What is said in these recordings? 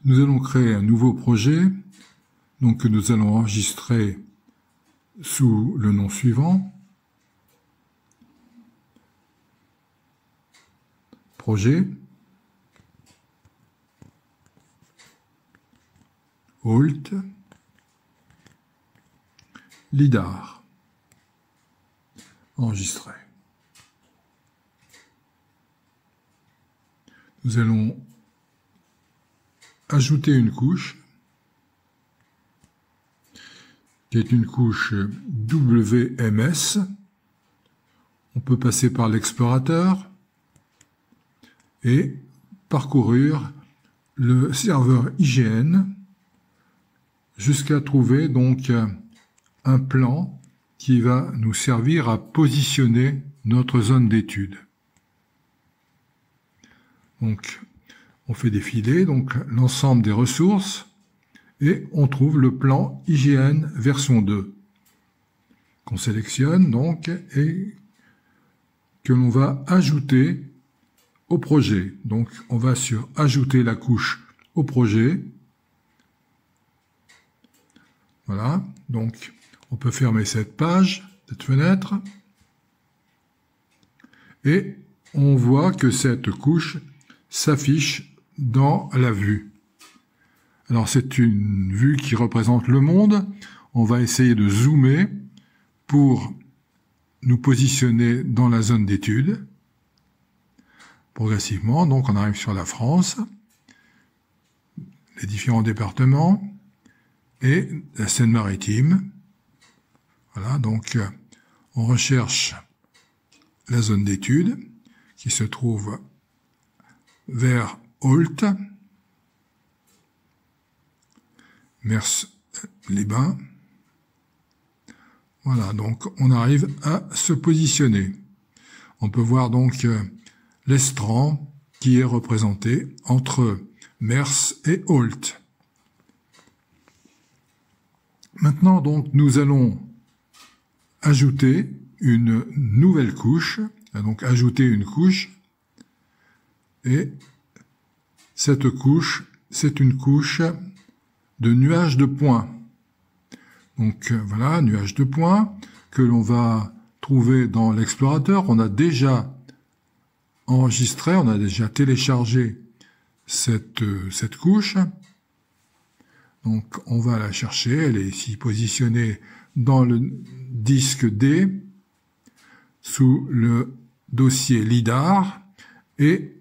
Nous allons créer un nouveau projet, donc que nous allons enregistrer sous le nom suivant. Projet. Alt. LIDAR. Enregistrer. Nous allons ajouter une couche, qui est une couche WMS. On peut passer par l'explorateur et parcourir le serveur IGN jusqu'à trouver donc un plan qui va nous servir à positionner notre zone d'étude. Donc, on fait défiler donc l'ensemble des ressources et on trouve le plan IGN version 2 qu'on sélectionne donc et que l'on va ajouter au projet. Donc, on va sur ajouter la couche au projet. Voilà, donc on peut fermer cette page, cette fenêtre, et on voit que cette couche s'affiche dans la vue. Alors c'est une vue qui représente le monde. On va essayer de zoomer pour nous positionner dans la zone d'étude. Progressivement, donc on arrive sur la France, les différents départements et la Seine-Maritime. Voilà, donc on recherche la zone d'étude qui se trouve vers Alt, Mers-les-Bains. Voilà, donc on arrive à se positionner. On peut voir donc l'estran qui est représenté entre Mers et Alt. Maintenant, donc, nous allons ajouter une nouvelle couche, donc ajouter une couche, et cette couche, c'est une couche de nuages de points. Donc voilà, nuage de points que l'on va trouver dans l'explorateur. On a déjà enregistré, on a déjà téléchargé cette couche. Donc on va la chercher, elle est ici positionnée dans le disque D sous le dossier LIDAR et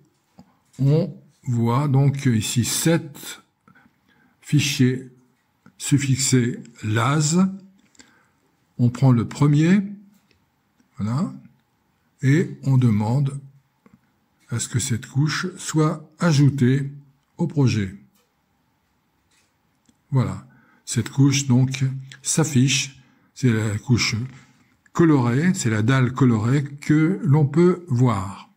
on voit donc ici 7 fichiers suffixés LAS. On prend le premier, voilà, et on demande à ce que cette couche soit ajoutée au projet. Voilà, cette couche donc s'affiche, c'est la couche colorée, c'est la dalle colorée que l'on peut voir.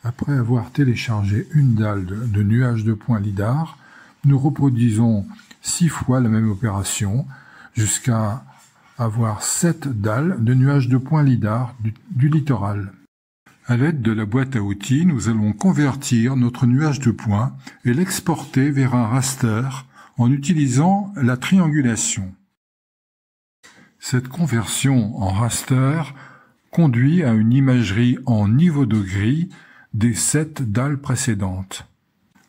Après avoir téléchargé une dalle de nuage de points LIDAR, nous reproduisons 6 fois la même opération jusqu'à avoir 7 dalles de nuages de points LIDAR du littoral. À l'aide de la boîte à outils, nous allons convertir notre nuage de points et l'exporter vers un raster en utilisant la triangulation. Cette conversion en raster conduit à une imagerie en niveau de grille des 7 dalles précédentes.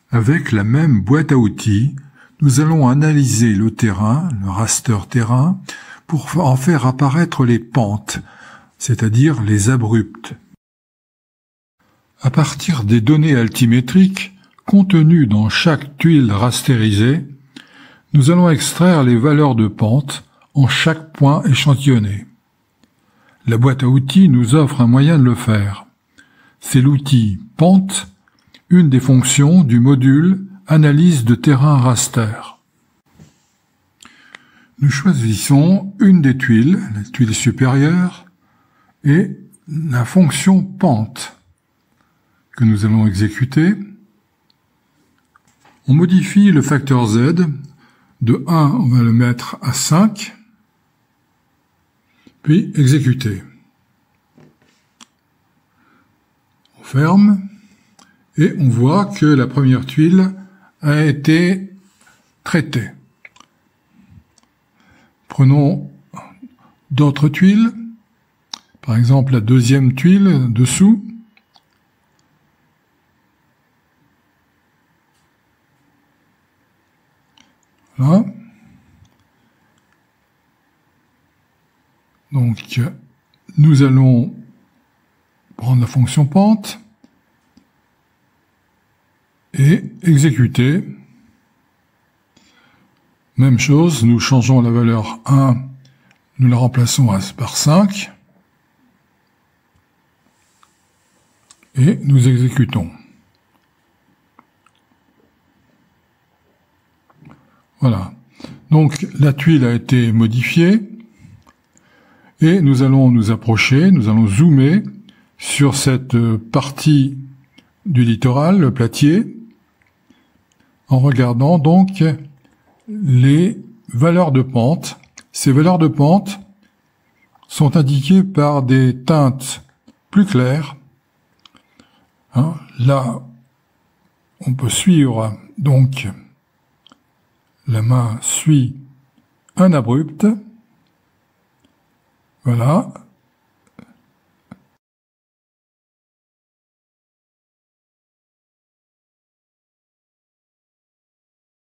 Avec la même boîte à outils, nous allons analyser le terrain, le raster terrain, pour en faire apparaître les pentes, c'est-à-dire les abrupts. À partir des données altimétriques contenues dans chaque tuile rastérisée, nous allons extraire les valeurs de pente en chaque point échantillonné. La boîte à outils nous offre un moyen de le faire. C'est l'outil Pente, une des fonctions du module Analyse de terrain raster. Nous choisissons une des tuiles, la tuile supérieure, et la fonction Pente que nous allons exécuter. On modifie le facteur Z. De 1, on va le mettre à 5, puis exécuter. ferme et on voit que la première tuile a été traitée. Prenons d'autres tuiles, par exemple la deuxième tuile dessous. Voilà. Donc, nous allons prendre la fonction pente et exécuter. Même chose, nous changeons la valeur 1, nous la remplaçons par 5 et nous exécutons. Voilà. Donc, la tuile a été modifiée. Et nous allons nous approcher, nous allons zoomer sur cette partie du littoral, le platier, en regardant donc les valeurs de pente. Ces valeurs de pente sont indiquées par des teintes plus claires. Là, on peut suivre, donc, la main suit un abrupt. Voilà,